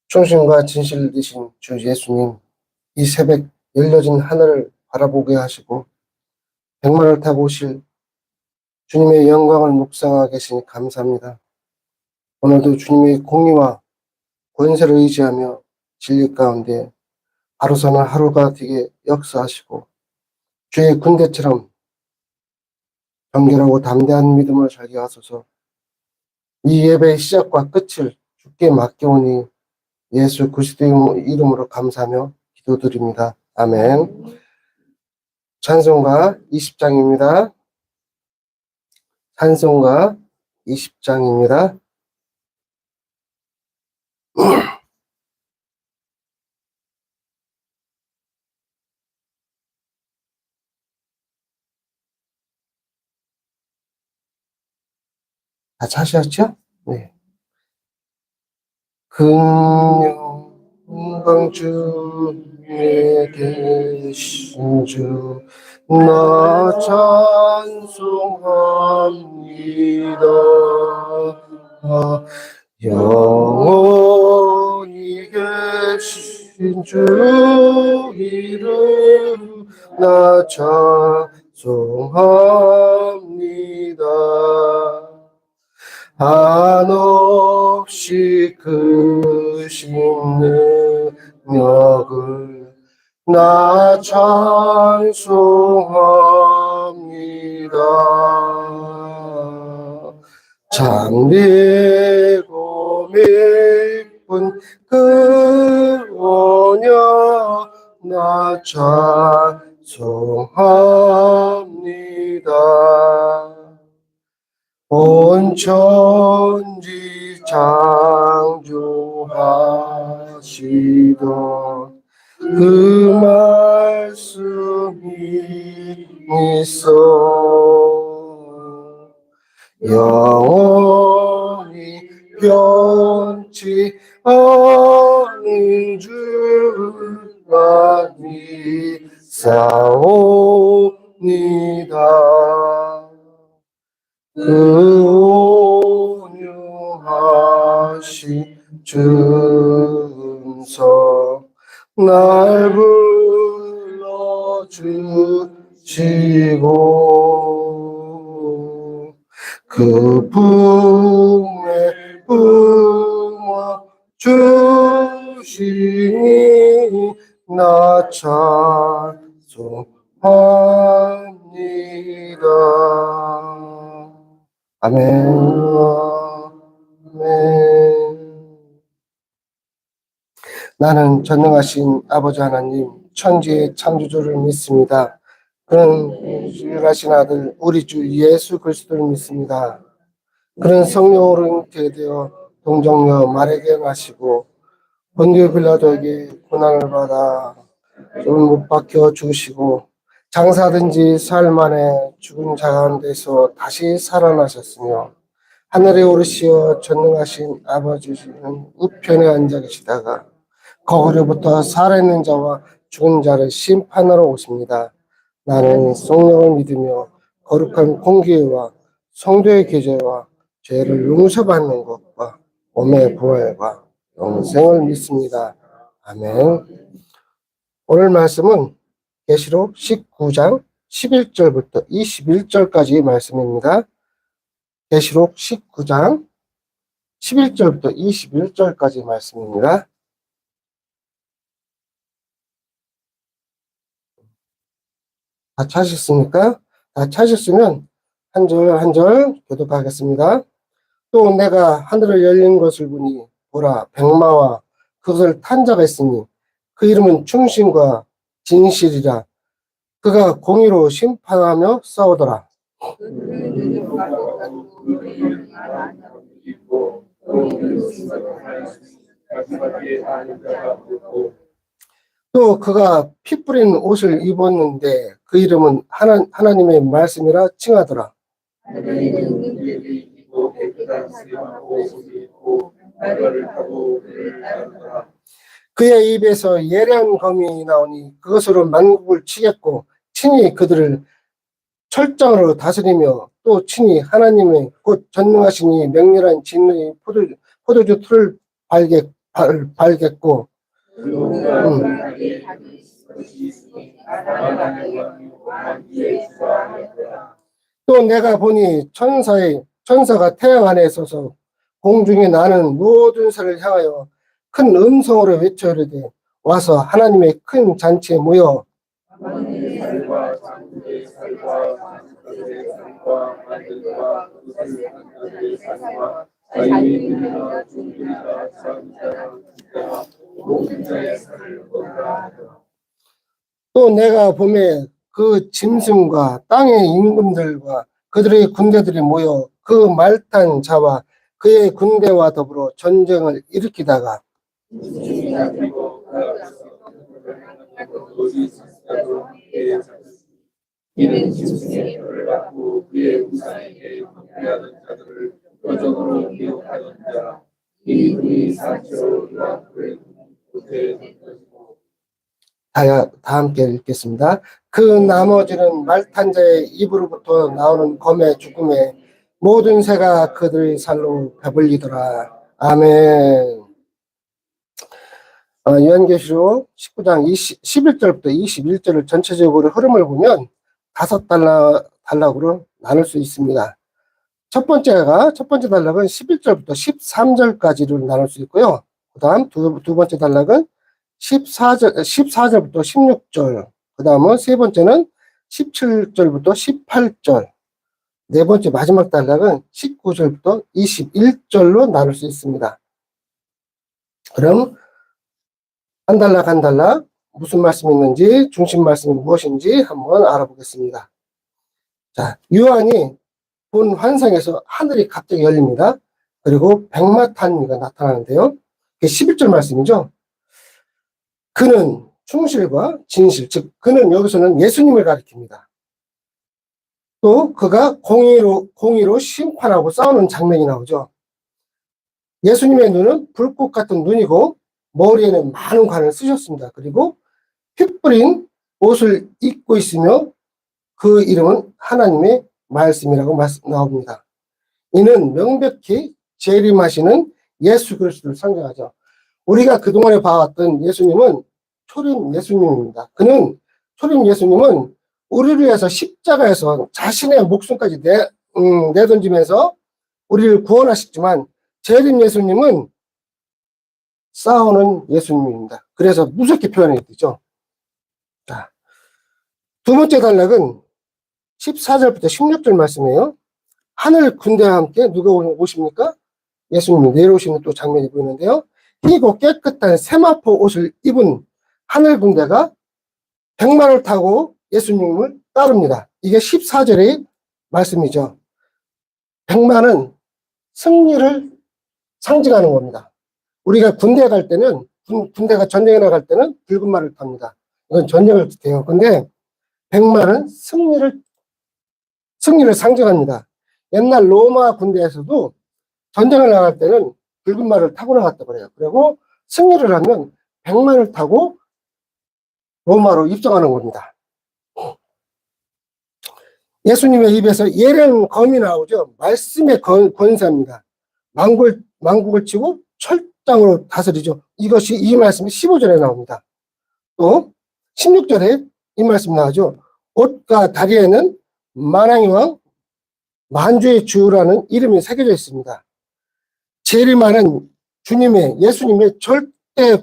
충신과 진실 되신 주 예수님, 이 새벽 열려진 하늘을 바라보게 하시고 백마를 타고 오실 주님의 영광을 묵상하게 하시니 감사합니다. 오늘도 주님의 공의와 권세를 의지하며 진리 가운데 바로 서는 하루가 되게 역사하시고 주의 군대처럼 정결하고 담대한 믿음을 살게 하소서. 이 예배의 시작과 끝을 주께 맡겨오니 예수 그리스도의 이름으로 감사하며 기도드립니다. 아멘. 찬송가 20장입니다. 찬송가 20장입니다. 다 찾으셨죠? 네. 금영 중에 계신 주, 나 찬송합니다. 영원히 계신 주 이름 나 찬송합니다. 한없이 크신 능력을 나 찬송합니다. 참되고 깊은 그 언약 나 찬송합니다. 온 천지 창조하시던 그 말씀이 있어 영원히 변치 않는 줄만 믿사옵니다. 그 온유하신 주음성 날 불러주시고 그 품에 품어주시니 나 찬송합니다. 아멘. 아멘. 나는 전능하신 아버지 하나님, 천지의 창조주를 믿습니다. 그런 유일하신 아들 우리 주 예수 그리스도를 믿습니다. 그런 성령으로 잉태되어 동정녀 마리아에게 나시고 본디오 빌라도에게 고난을 받아 못 박혀 죽으시고 장사든지 사흘 만에 죽은 자 가운데서 다시 살아나셨으며 하늘에 오르시어 전능하신 아버지는 우편에 앉아 계시다가 거기로부터 살아있는 자와 죽은 자를 심판하러 오십니다. 나는 성령을 믿으며 거룩한 공기와 성도의 교제와 죄를 용서받는 것과 몸의 부활과 영생을 믿습니다. 아멘. 오늘 말씀은 계시록 19장 11절부터 21절까지 말씀입니다. 계시록 19장 11절부터 21절까지 말씀입니다. 다 찾으셨습니까? 다 찾으셨으면 한 절 한 절 교독하겠습니다. 또 내가 하늘을 열린 것을 보니 보라 백마와 그것을 탄 자가 있으니 그 이름은 충신과 진실이라. 그가 공의로 심판하며 싸우더라. 또 그가 피 뿌린 옷을 입었는데 그 이름은 하나님의 말씀이라 칭하더라. 그의 입에서 예리한 검이 나오니 그것으로 만국을 치겠고 친히 그들을 철장으로 다스리며 또 친히 하나님의 곧 전능하시니 맹렬한 진리의 포도주 틀을 발겠고, 또 내가 보니 천사가 태양 안에 서서 공중에 나는 모든 새를 향하여 큰 음성으로 외쳐 이르되 와서 하나님의 큰 잔치에 모여 또 내가 봄에 그 짐승과 땅의 임금들과 그들의 군대들이 모여 그 말탄 자와 그의 군대와 더불어 전쟁을 일으키다가 이는 짐승의 혀를 받고 그의 우상에게 경배하는 자들을 표적으로 미혹하는 자 이 둘이 사체로 그의 곳에 던져지고 다 함께 읽겠습니다. 그 나머지는 말탄 자의 입으로부터 나오는 검의 죽음에 모든 새가 그들의 살로 배불리더라. 아멘. 요한계시록 19장 11절부터 21절을 전체적으로 흐름을 보면 5단락으로 나눌 수 있습니다. 첫 번째 단락은 11절부터 13절까지를 나눌 수 있고요. 그 다음 두 번째 단락은 14절부터 16절, 그 다음은 세 번째는 17절부터 18절, 네 번째 마지막 단락은 19절부터 21절로 나눌 수 있습니다. 그럼 한 단락 무슨 말씀이 있는지, 중심 말씀이 무엇인지 한번 알아보겠습니다. 자, 요한이 본 환상에서 하늘이 갑자기 열립니다. 그리고 백마탄이가 나타나는데요. 그게 11절 말씀이죠. 그는 충실과 진실, 즉 그는 여기서는 예수님을 가리킵니다. 또 그가 공의로 심판하고 싸우는 장면이 나오죠. 예수님의 눈은 불꽃 같은 눈이고 머리에는 많은 관을 쓰셨습니다. 그리고 피 뿌린 옷을 입고 있으며 그 이름은 하나님의 말씀이라고 나옵니다. 이는 명백히 재림하시는 예수 그리스도를 상징하죠. 우리가 그동안에 봐왔던 예수님은 초림 예수님입니다. 초림 예수님은 우리를 위해서 십자가에서 자신의 목숨까지 내던지면서 우리를 구원하셨지만 재림 예수님은 싸우는 예수님입니다. 그래서 무섭게 표현이 되죠. 자, 두 번째 단락은 14절부터 16절 말씀이에요. 하늘 군대와 함께 누가 오십니까? 예수님이 내려오시는 또 장면이 보이는데요. 희고 깨끗한 세마포 옷을 입은 하늘 군대가 백마를 타고 예수님을 따릅니다. 이게 14절의 말씀이죠. 백마는 승리를 상징하는 겁니다. 우리가 군대에 갈 때는, 군대가 전쟁에 나갈 때는 붉은 말을 탑니다. 이건 전쟁을 뜻해요. 근데 백마는 승리를 상징합니다. 옛날 로마 군대에서도 전쟁을 나갈 때는 붉은 말을 타고 나갔다고 그래요. 그리고 승리를 하면 백마를 타고 로마로 입성하는 겁니다. 예수님의 입에서 예령 검이 나오죠. 말씀의 권세입니다. 만국을 치고 철장으로 다스리죠. 이 말씀이 15절에 나옵니다. 또 16절에 이 말씀 나오죠. 옷과 다리에는 만왕의 왕 만주의 주라는 이름이 새겨져 있습니다. 재림하는 예수님의 절대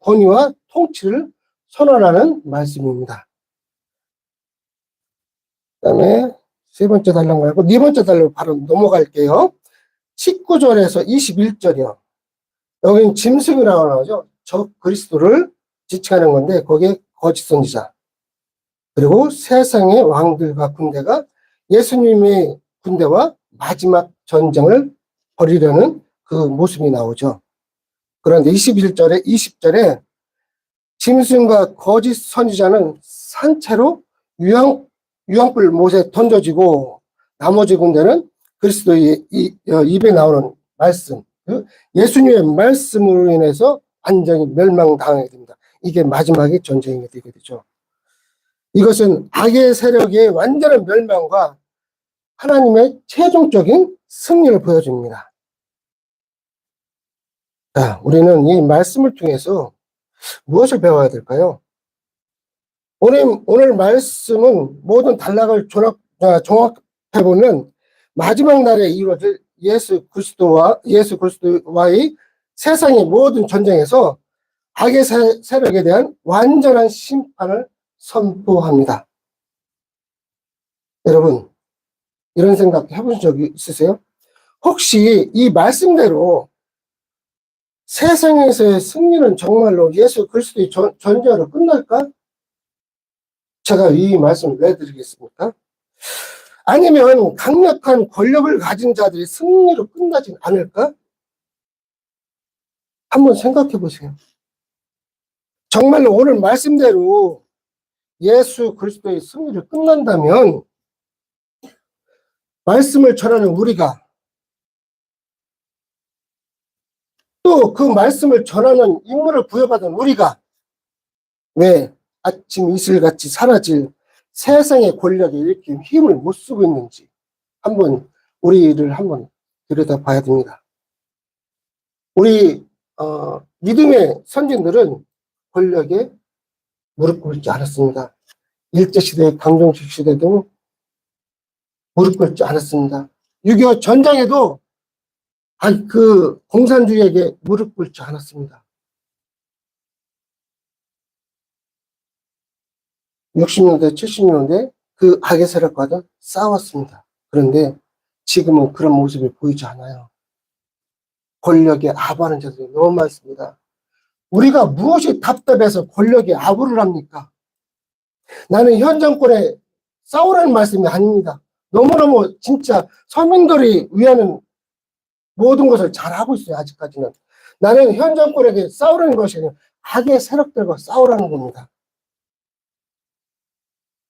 권위와 통치를 선언하는 말씀입니다. 그 다음에 세 번째 단락 말고 네 번째 단락으로 바로 넘어갈게요. 19절에서 21절이요. 여기는 짐승이라고 나오죠. 저 그리스도를 지칭하는 건데 거기에 거짓 선지자 그리고 세상의 왕들과 군대가 예수님의 군대와 마지막 전쟁을 벌이려는 그 모습이 나오죠. 그런데 20절에 짐승과 거짓 선지자는 산채로 유황불 못에 던져지고 나머지 군대는 그리스도의 입에 나오는 말씀, 예수님의 말씀으로 인해서 완전히 멸망당하게 됩니다. 이게 마지막의 전쟁이 되게 되죠. 이것은 악의 세력의 완전한 멸망과 하나님의 최종적인 승리를 보여줍니다. 자, 우리는 이 말씀을 통해서 무엇을 배워야 될까요? 오늘 말씀은 모든 단락을 종합해보면 마지막 날에 이루어질 예수 그리스도와의 세상의 모든 전쟁에서 악의 세력에 대한 완전한 심판을 선포합니다. 여러분, 이런 생각 해보신 적이 있으세요? 혹시 이 말씀대로 세상에서의 승리는 정말로 예수 그리스도의 존재로 끝날까? 제가 이 말씀을 왜 드리겠습니까? 아니면 강력한 권력을 가진 자들이 승리로 끝나진 않을까? 한번 생각해 보세요. 정말로 오늘 말씀대로 예수 그리스도의 승리를 끝난다면 말씀을 전하는 우리가 또 그 말씀을 전하는 임무를 부여받은 우리가 왜 아침 이슬같이 사라질 세상의 권력에 이렇게 힘을 못 쓰고 있는지 우리를 한번 들여다봐야 됩니다. 우리 믿음의 선진들은 권력에 무릎 꿇지 않았습니다. 일제시대, 강점식 시대도 무릎 꿇지 않았습니다. 6.25 전장에도 그 공산주의에게 무릎 꿇지 않았습니다. 60년대, 70년대 그 악의 세력과도 싸웠습니다. 그런데 지금은 그런 모습이 보이지 않아요. 권력에 아부하는 자들이 너무 많습니다. 우리가 무엇이 답답해서 권력에 아부를 합니까? 나는 현 정권에 싸우라는 말씀이 아닙니다. 너무너무 진짜 서민들이 위하는 모든 것을 잘하고 있어요. 아직까지는. 나는 현 정권에게 싸우라는 것이 아니라 악의 세력들과 싸우라는 겁니다.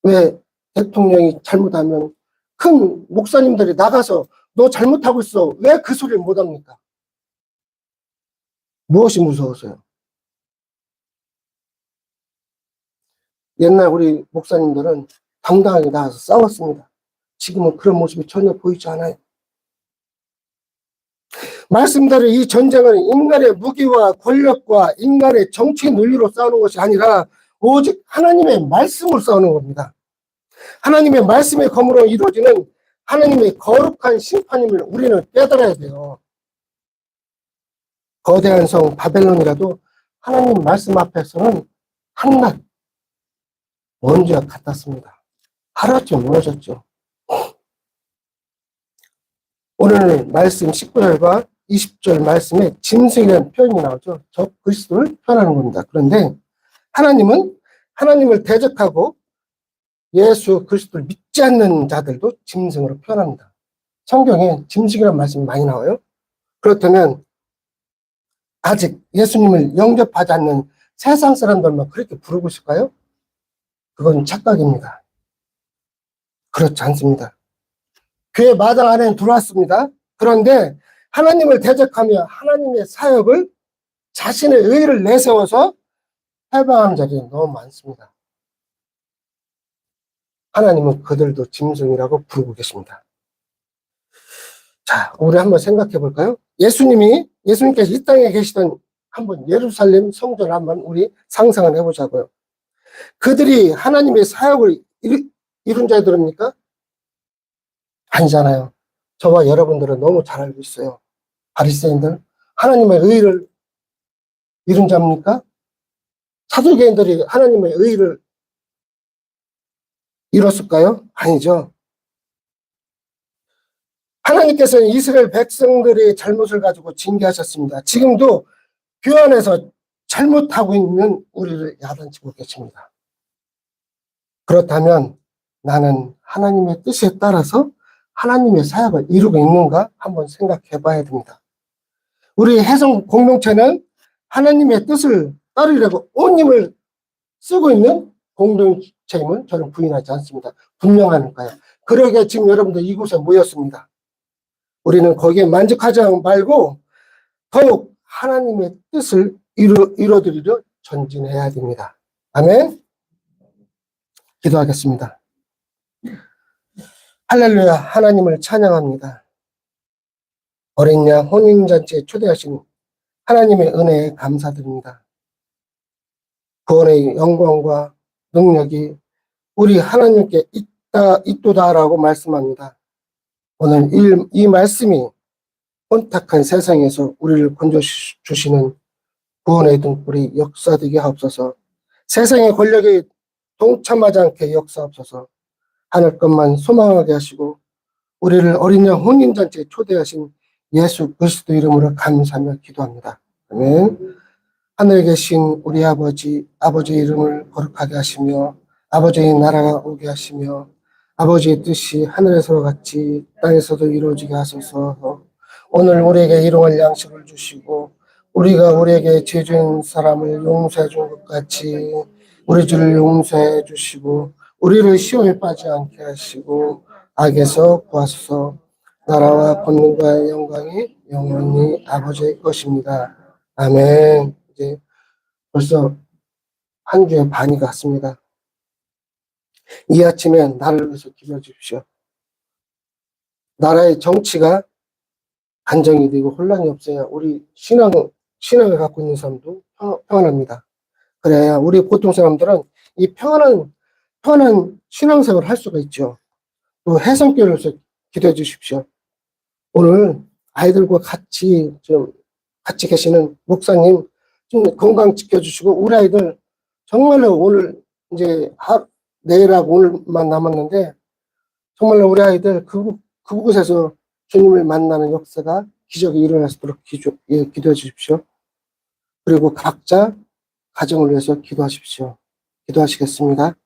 왜 대통령이 잘못하면 큰 목사님들이 나가서 너 잘못하고 있어. 왜 그 소리를 못합니까? 무엇이 무서워서요? 옛날 우리 목사님들은 당당하게 나가서 싸웠습니다. 지금은 그런 모습이 전혀 보이지 않아요. 말씀대로 이 전쟁은 인간의 무기와 권력과 인간의 정치의 논리로 싸우는 것이 아니라 오직 하나님의 말씀으로 싸우는 겁니다. 하나님의 말씀의 검으로 이루어지는 하나님의 거룩한 심판임을 우리는 깨달아야 돼요. 거대한 성 바벨론이라도 하나님 말씀 앞에서는 한낱 먼지와 같았습니다. 하루아침에 무너졌죠. 오늘 말씀 19절과 20절 말씀에 짐승이라는 표현이 나오죠. 적 그리스도를 표현하는 겁니다. 그런데 하나님은 하나님을 대적하고 예수 그리스도를 믿지 않는 자들도 짐승으로 표현합니다. 성경에 짐승이라는 말씀이 많이 나와요. 그렇다면 아직 예수님을 영접하지 않는 세상 사람들만 그렇게 부르고 있을까요? 그건 착각입니다. 그렇지 않습니다. 교회 마당 안에 들어왔습니다. 그런데 하나님을 대적하며 하나님의 사역을 자신의 의를 내세워서 해방하는 자들이 너무 많습니다. 하나님은 그들도 짐승이라고 부르고 계십니다. 자, 우리 한번 생각해 볼까요? 예수님께서 이 땅에 계시던 한번 예루살렘 성전을 한번 우리 상상을 해보자고요. 그들이 하나님의 사역을 이룬 자들입니까? 아니잖아요. 저와 여러분들은 너무 잘 알고 있어요. 바리새인들 하나님의 의를 이룬 자입니까? 사두개인들이 하나님의 의를 이뤘을까요? 아니죠. 하나님께서는 이스라엘 백성들의 잘못을 가지고 징계하셨습니다. 지금도 교회 안에서 잘못하고 있는 우리를 야단치고 계십니다. 그렇다면 나는 하나님의 뜻에 따라서 하나님의 사역을 이루고 있는가 한번 생각해 봐야 됩니다. 우리 해성 공동체는 하나님의 뜻을 따르려고 온 힘을 쓰고 있는 공동체임을 저는 부인하지 않습니다. 분명하니까요. 그러게 지금 여러분들 이곳에 모였습니다. 우리는 거기에 만족하지 말고 더욱 하나님의 뜻을 이루어드리려 전진해야 됩니다. 아멘. 기도하겠습니다. 할렐루야. 하나님을 찬양합니다. 어린 양 혼인잔치에 초대하신 하나님의 은혜에 감사드립니다. 구원의 영광과 능력이 우리 하나님께 있도다라고 말씀합니다. 오늘 이 말씀이 혼탁한 세상에서 우리를 건져주시는 구원의 등불이 역사되게 하옵소서. 세상의 권력에 동참하지 않게 역사하옵소서. 하늘 것만 소망하게 하시고 우리를 어린 양 혼인잔치에 초대하신 예수 그리스도 이름으로 감사하며 기도합니다. 아멘. 하늘에 계신 우리 아버지의 이름을 거룩하게 하시며 아버지의 나라가 오게 하시며 아버지의 뜻이 하늘에서 같이 땅에서도 이루어지게 하소서. 오늘 우리에게 일용할 양식을 주시고 우리가 우리에게 죄 지은 사람을 용서해 준 것 같이 우리 죄를 용서해 주시고 우리를 시험에 빠지지 않게 하시고 악에서 구하소서. 나라와 권능과 영광이 영원히 아버지의 것입니다. 아멘. 이제 벌써 한 주의 반이 갔습니다. 이 아침에 나를 위해서 기도해 주십시오. 나라의 정치가 안정이 되고 혼란이 없어야 우리 신앙을 갖고 있는 사람도 평안합니다. 그래야 우리 보통 사람들은 이 평안한 신앙생활을 할 수가 있죠. 또 해성교회로서 기도해 주십시오. 오늘 아이들과 같이 계시는 목사님 좀 건강 지켜주시고 우리 아이들 정말로 오늘 이제 내일하고 오늘만 남았는데 정말로 우리 아이들 그곳에서 주님을 만나는 역사가 기적이 일어날 수 있도록 기도해 주십시오. 그리고 각자 가정을 위해서 기도하십시오. 기도하시겠습니다.